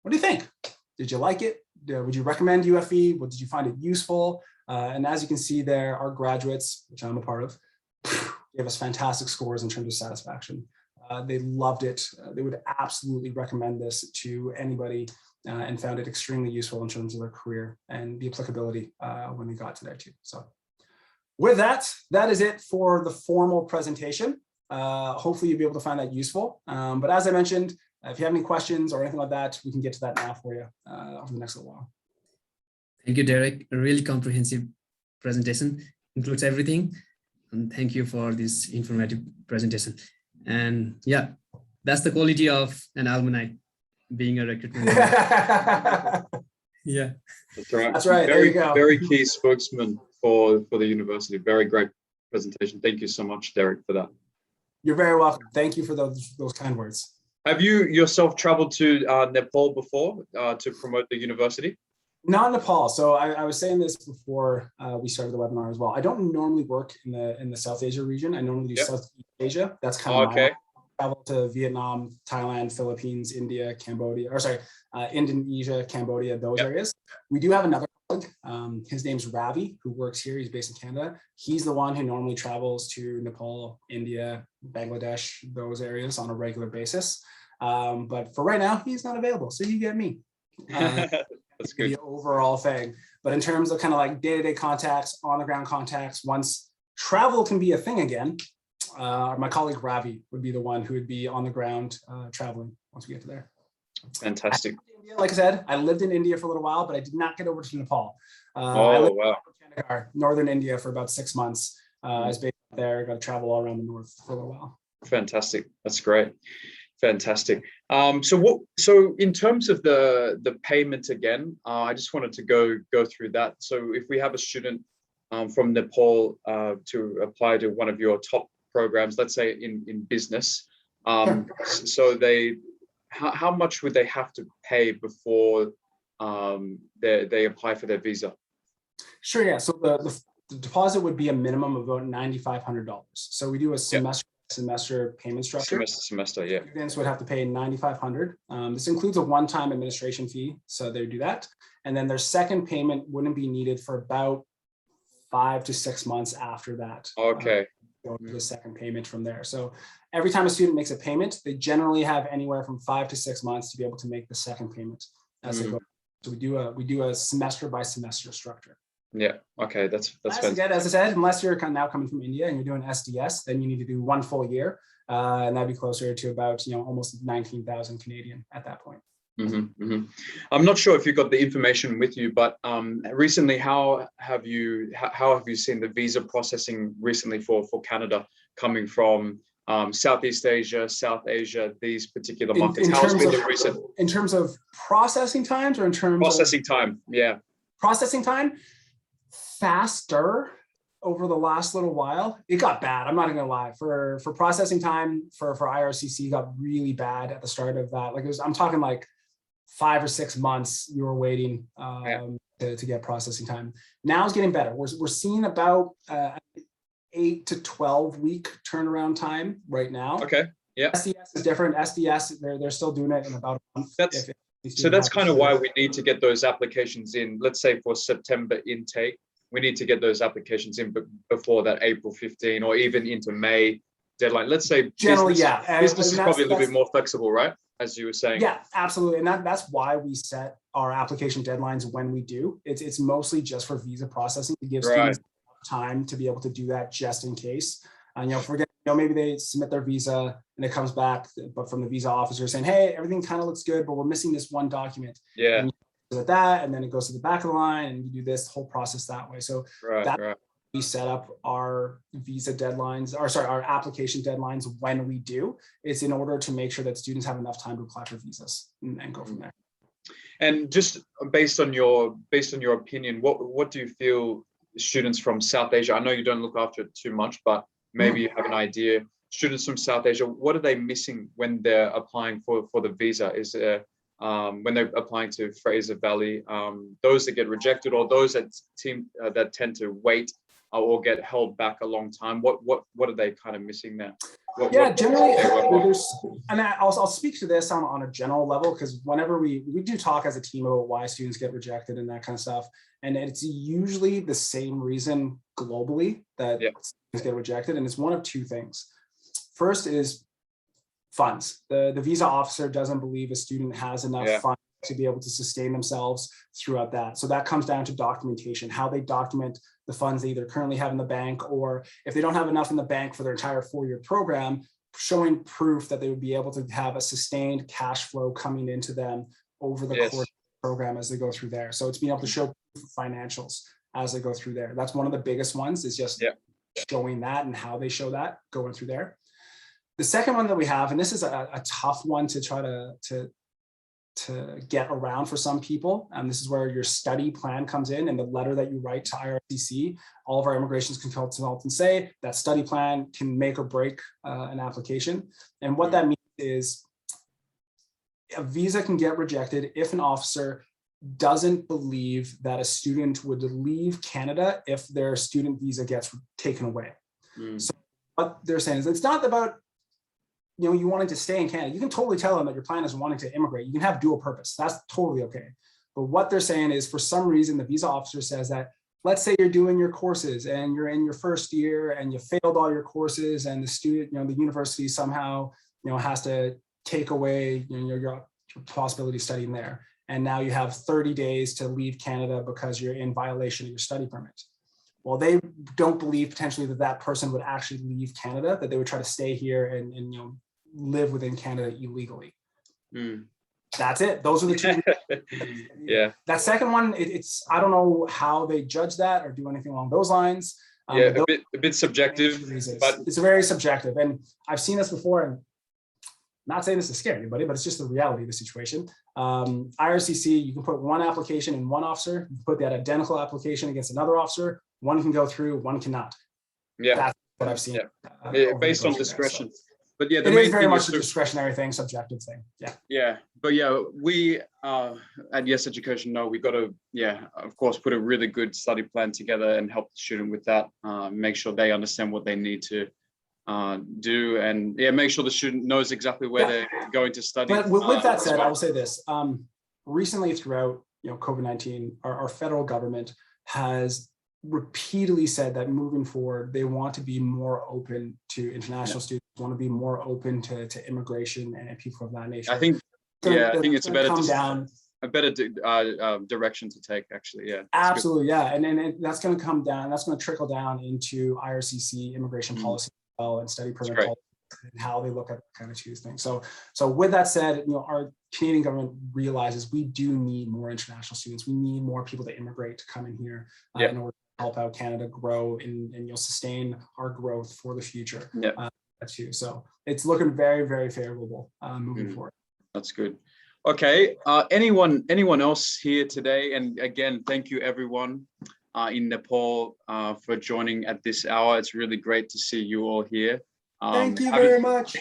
what do you think? Did you like it? Would you recommend UFV? Did you find it useful? And as you can see there, our graduates, which I'm a part of, gave us fantastic scores in terms of satisfaction. They loved it. They would absolutely recommend this to anybody and found it extremely useful in terms of their career and the applicability when they got to there too. So with that, that is it for the formal presentation. Hopefully you'll be able to find that useful. But as I mentioned, if you have any questions or anything like that, we can get to that now for you over the next little while. Thank you, Derek. A really comprehensive presentation. includes everything. And thank you for this informative presentation. And yeah, that's the quality of an alumni being a recruitment. Yeah, that's right. That's right. Very, there you go. very key spokesman for the university. Very great presentation. Thank you so much, Derek, for that. You're very welcome. Thank you for those kind words. Have you yourself traveled to Nepal before to promote the university? Not Nepal. So I was saying this before we started the webinar as well. I don't normally work in the South Asia region. I normally do Southeast Asia. That's kind of okay. Travel to Vietnam, Thailand, Philippines, India, Cambodia, or sorry, Indonesia, Cambodia, those areas. We do have another colleague. His name's Ravi, who works here. He's based in Canada. He's the one who normally travels to Nepal, India, Bangladesh, those areas on a regular basis. But for right now, he's not available. So you get me. That's good. The overall thing. But in terms of kind of like day-to-day contacts, on-the-ground contacts, once travel can be a thing again, my colleague Ravi would be the one who would be on the ground traveling once we get to there. Fantastic. Like I said, I lived in India for a little while, but I did not get over to Nepal. I lived in northern India for about 6 months. I was based there, got to travel all around the north for a little while. Fantastic. That's great. Fantastic. So in terms of the payment again, I just wanted to go through that. So if we have a student from Nepal to apply to one of your top programs, let's say in business, so how much would they have to pay before they apply for their visa? Sure, yeah. So the deposit would be a minimum of about $9,500. So we do a semester payment structure. Semester, yeah. Students would have to pay $9,500. This includes a one-time administration fee, so they do that. And then their second payment wouldn't be needed for about 5 to 6 months after that. Okay. Go to the second payment from there. So every time a student makes a payment, they generally have anywhere from 5 to 6 months to be able to make the second payment as they go. So we do a semester by semester structure. Yeah. Okay. That's fantastic. Again, as I said, unless you're now coming from India and you're doing SDS, then you need to do 1 full year, and that'd be closer to about almost 19,000 Canadian at that point. I'm not sure if you got the information with you, but recently, how have you seen the visa processing recently for Canada coming from Southeast Asia, South Asia, these particular markets? How's been the recent in terms of processing times, or in terms processing time? Yeah, processing time faster over the last little while. It got bad. I'm not gonna lie. For processing time for IRCC got really bad at the start of that. Like I'm talking like 5 or 6 months you were waiting to get processing time. Now it's getting better. We're seeing about 8 to 12 week turnaround time right now. Okay. Yeah. SDS is different. SDS, they're still doing it in about a month. So that's kind of why we need to get those applications in. Let's say for September intake, we need to get those applications in before that April 15 or even into May deadline. Let's say generally, business is probably a little bit more flexible, right? As you were saying. Yeah, absolutely. And that's why we set our application deadlines when we do. It's mostly just for visa processing to give students time to be able to do that just in case. Maybe they submit their visa and it comes back, but from the visa officer saying, hey, everything kind of looks good, but we're missing this one document. Yeah. And with that, and then it goes to the back of the line and you do this whole process that way. So we set up our visa deadlines, our application deadlines when we do. It's in order to make sure that students have enough time to apply for visas and go from there. And just based on your opinion, what do you feel students from South Asia, I know you don't look after it too much, but maybe you have an idea, students from South Asia, what are they missing when they're applying for the visa? Is there when they're applying to Fraser Valley, those that get rejected or those that tend to wait or get held back a long time? What are they kind of missing there? Generally, and I'll speak to this on a general level, because whenever we do talk as a team about why students get rejected and that kind of stuff, and it's usually the same reason globally that students get rejected, and it's one of two things. First is funds. The visa officer doesn't believe a student has enough funds to be able to sustain themselves throughout that. So that comes down to documentation, how they document the funds they either currently have in the bank, or if they don't have enough in the bank for their entire 4-year program, showing proof that they would be able to have a sustained cash flow coming into them over the course of the program as they go through there. So it's being able to show financials. as they go through there. That's one of the biggest ones, is just showing that and how they show that going through there. The second one that we have, and this is a tough one to try to get around for some people. This is where your study plan comes in, and the letter that you write to IRCC. All of our immigration consultants say that study plan can make or break an application. And what that means is a visa can get rejected if an officer doesn't believe that a student would leave Canada if their student visa gets taken away. So what they're saying is, it's not about, you know, you wanting to stay in Canada. You can totally tell them that your plan is wanting to immigrate. You can have dual purpose. That's totally okay. But what they're saying is, for some reason, the visa officer says that, let's say you're doing your courses and you're in your first year and you failed all your courses, and the student, you know, the university somehow, you know, has to take away, you know, your possibility of studying there. And now you have 30 days to leave Canada because you're in violation of your study permit. Well, they don't believe potentially that that person would actually leave Canada, that they would try to stay here and you know, live within Canada illegally. That's it. Those are the two. Yeah. That second one, it's, I don't know how they judge that or do anything along those lines. Yeah, a bit subjective, but it's very subjective. And I've seen this before, and not saying this to scare anybody, but it's just the reality of the situation. IRCC, you can put one application in one officer, you can put that identical application against another officer. One can go through, one cannot. Yeah, that's what I've seen. Based on discretion. But yeah, it is very much a discretionary thing, subjective thing. Yeah. But yeah, we at Yes Education know we got to, of course, put a really good study plan together and help the student with that. Make sure they understand what they need to do, and make sure the student knows exactly where they're going to study. But with that said, I will say this: recently, throughout COVID-19, our federal government has repeatedly said that moving forward, they want to be more open to international students, want to be more open to immigration and people of that nature. I think it's a better direction to take, actually. Yeah, absolutely. Yeah, and that's going to come down. That's going to trickle down into IRCC immigration policy as well, and study permit policy, and how they look at kind of choose things. So with that said, our Canadian government realizes we do need more international students. We need more people to immigrate to come in here in order to help out Canada grow and sustain our growth for the future. Too. So it's looking very, very favorable moving forward. That's good. Okay. Anyone else here today? And again, thank you everyone in Nepal for joining at this hour. It's really great to see you all here. Thank you very much.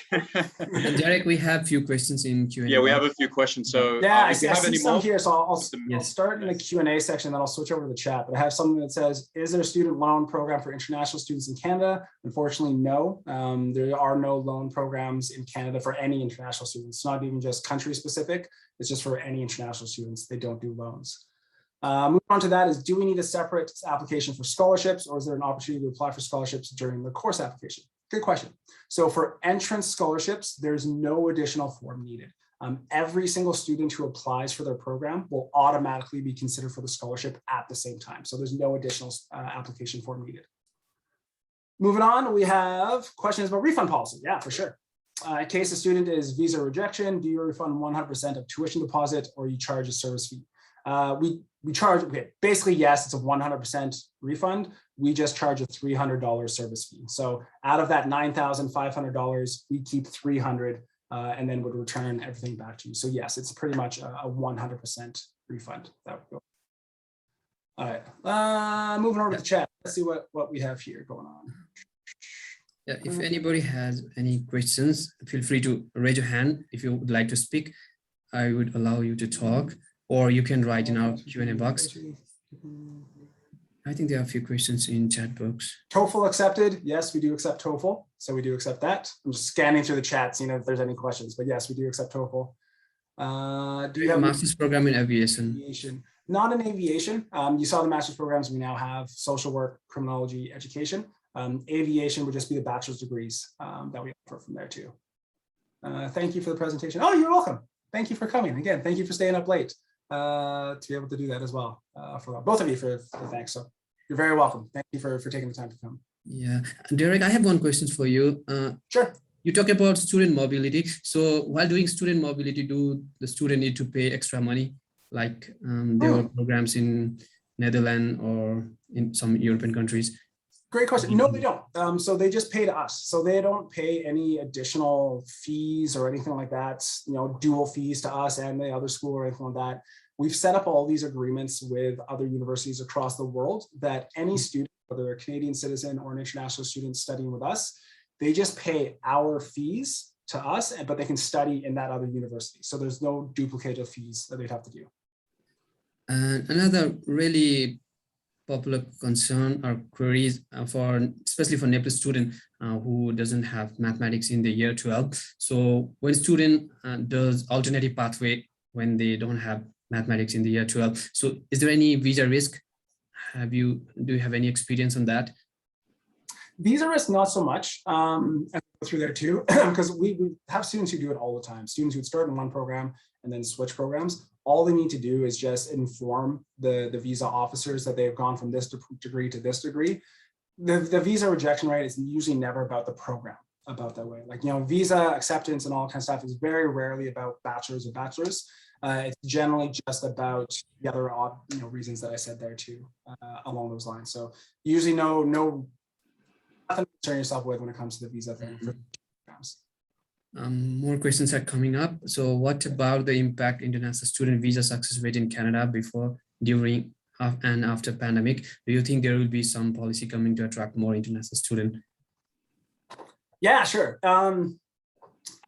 Derek, we have a few questions in Q&A. Yeah, we have a few questions. So I see some here. So I'll start in the Q&A section, then I'll switch over to the chat. But I have something that says, is there a student loan program for international students in Canada? Unfortunately, no. There are no loan programs in Canada for any international students. It's not even just country specific. It's just for any international students. They don't do loans. Moving on to that is, do we need a separate application for scholarships, or is there an opportunity to apply for scholarships during the course application? Good question. So for entrance scholarships, there's no additional form needed. Every single student who applies for their program will automatically be considered for the scholarship at the same time. So there's no additional application form needed. Moving on, we have questions about refund policy. Yeah, for sure. In case a student is visa rejection, do you refund 100% of tuition deposit, or you charge a service fee? We charge, basically, yes, it's a 100% refund. We just charge a $300 service fee. So out of that $9,500, we keep $300 and then would return everything back to you. So yes, it's pretty much a 100% refund. That would go. All right, moving over to the chat. Let's see what we have here going on. Yeah, if anybody has any questions, feel free to raise your hand. If you would like to speak, I would allow you to talk, or you can write in our Q&A box. I think there are a few questions in chat box. TOEFL accepted. Yes, we do accept TOEFL. So we do accept that. I'm just scanning through the chat, seeing if there's any questions, but yes, we do accept TOEFL. Do you have a master's program in aviation? Not in aviation. You saw the master's programs. We now have social work, criminology, education. Aviation would just be the bachelor's degrees that we offer from there too. Thank you for the presentation. Oh, you're welcome. Thank you for coming. Again, thank you for staying up late to be able to do that as well. For both of you for thanks. So you're very welcome. Thank you for taking the time to come. Yeah, Derek, I have one question for you. Sure. You talk about student mobility. So while doing student mobility, do the student need to pay extra money? Like there are programs in Netherlands or in some European countries? Great question. No, they don't. So they just pay to us. So they don't pay any additional fees or anything like that, dual fees to us and the other school or anything like that. We've set up all these agreements with other universities across the world that any student, whether they're a Canadian citizen or an international student studying with us, they just pay our fees to us, but they can study in that other university. So there's no duplicative fees that they'd have to do. And another really popular concern or queries especially for NAPLAN student who doesn't have mathematics in the year 12. So when student does alternative pathway when they don't have mathematics in the year 12, so is there any visa risk? Do you have any experience on that? Visa risk, not so much. And go through there too, because we have students who do it all the time. Students who would start in one program and then switch programs. All they need to do is just inform the visa officers that they've gone from this degree to this degree. The visa rejection rate is usually never about the program, about that way. Like, visa acceptance and all kind of stuff is very rarely about bachelors or bachelors. It's generally just about the other reasons that I said there too, along those lines. So usually nothing to concern yourself with when it comes to the visa thing. For programs. More questions are coming up. So what about the impact international student visa success rate in Canada before, during, and after pandemic? Do you think there will be some policy coming to attract more international students? Yeah, sure.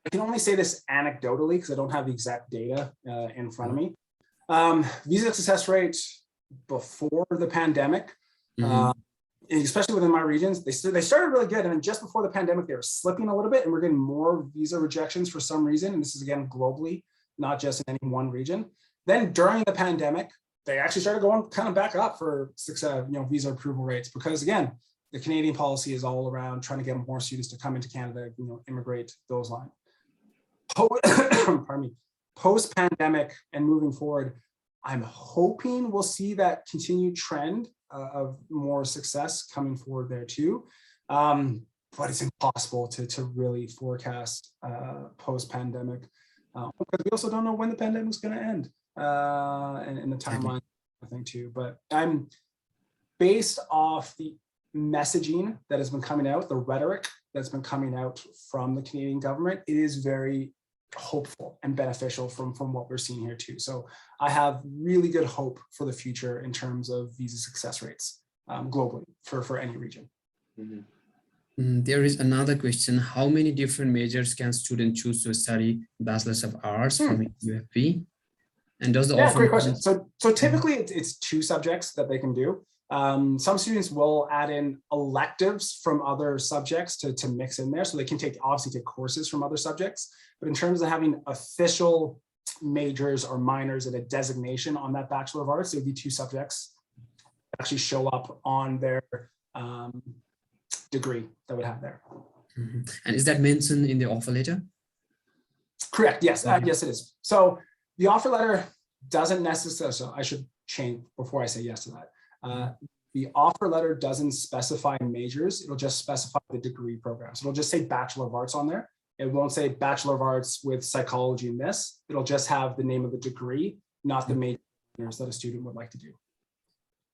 I can only say this anecdotally because I don't have the exact data in front of me. Visa success rate before the pandemic, especially within my regions, they started really good. And then just before the pandemic, they were slipping a little bit and we're getting more visa rejections for some reason. And this is again, globally, not just in any one region. Then during the pandemic, they actually started going kind of back up for visa approval rates, because again, the Canadian policy is all around trying to get more students to come into Canada, immigrate, those lines. Pardon me. Post-pandemic and moving forward, I'm hoping we'll see that continued trend of more success coming forward there too. But it's impossible to really forecast post-pandemic because we also don't know when the pandemic is going to end and the timeline, I think too. But I'm based off the messaging that has been coming out, the rhetoric that's been coming out from the Canadian government, it is very hopeful and beneficial from what we're seeing here too. So I have really good hope for the future in terms of visa success rates globally for any region. There is another question. How many different majors can students choose to study Bachelor's of Arts from UFV? And does the offer— great question. So typically it's 2 subjects that they can do. Some students will add in electives from other subjects to mix in there. So they can obviously take courses from other subjects, but in terms of having official majors or minors and a designation on that Bachelor of Arts, it would be 2 subjects that actually show up on their degree that would have there. And is that mentioned in the offer letter? Correct, yes, yes it is. So the offer letter doesn't necessarily, so I should change before I say yes to that. The offer letter doesn't specify majors, it'll just specify the degree program. So it'll just say Bachelor of Arts on there. It won't say Bachelor of Arts with psychology in this. It'll just have the name of the degree, not the majors that a student would like to do.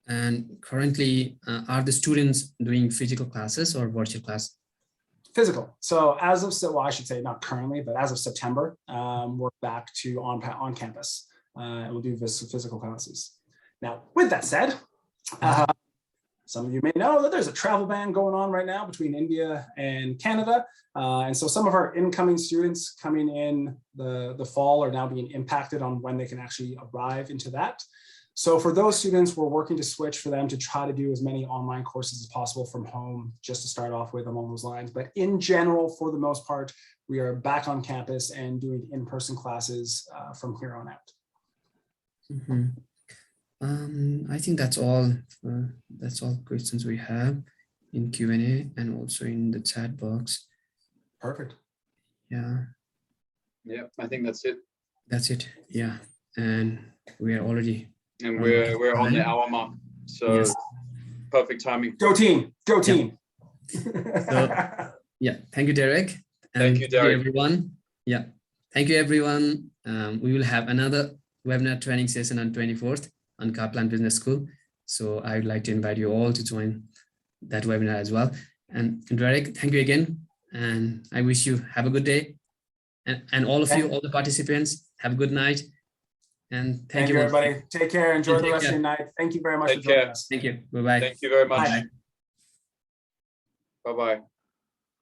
And currently, are the students doing physical classes or virtual class? Physical. So as of, well, I should say not currently, but as of September, we're back to on campus and we'll do physical classes. Now, with that said, some of you may know that there's a travel ban going on right now between India and Canada. And so some of our incoming students coming in the fall are now being impacted on when they can actually arrive into that. So for those students, we're working to switch for them to try to do as many online courses as possible from home, just to start off with along those lines. But in general, for the most part, we are back on campus and doing in-person classes from here on out. I think that's all questions we have in Q&A and also in the chat box. Perfect. Yeah. Yeah, I think that's it. That's it. Yeah. And we are already. And we're on the hour mark. So yes. Perfect timing. Go team. Go team. So, yeah. Thank you, Derek. And thank you, Derek. Everyone. Yeah. Thank you, everyone. We will have another webinar training session on 24th on Kaplan Business School. So I would like to invite you all to join that webinar as well. And Derek, thank you again. And I wish you have a good day. And all of you, all the participants, have a good night. And thank you, everybody. Take care. Enjoy the rest of your night. Thank you very much for joining us. Thank you. Bye-bye. Thank you very much. Bye. Bye-bye.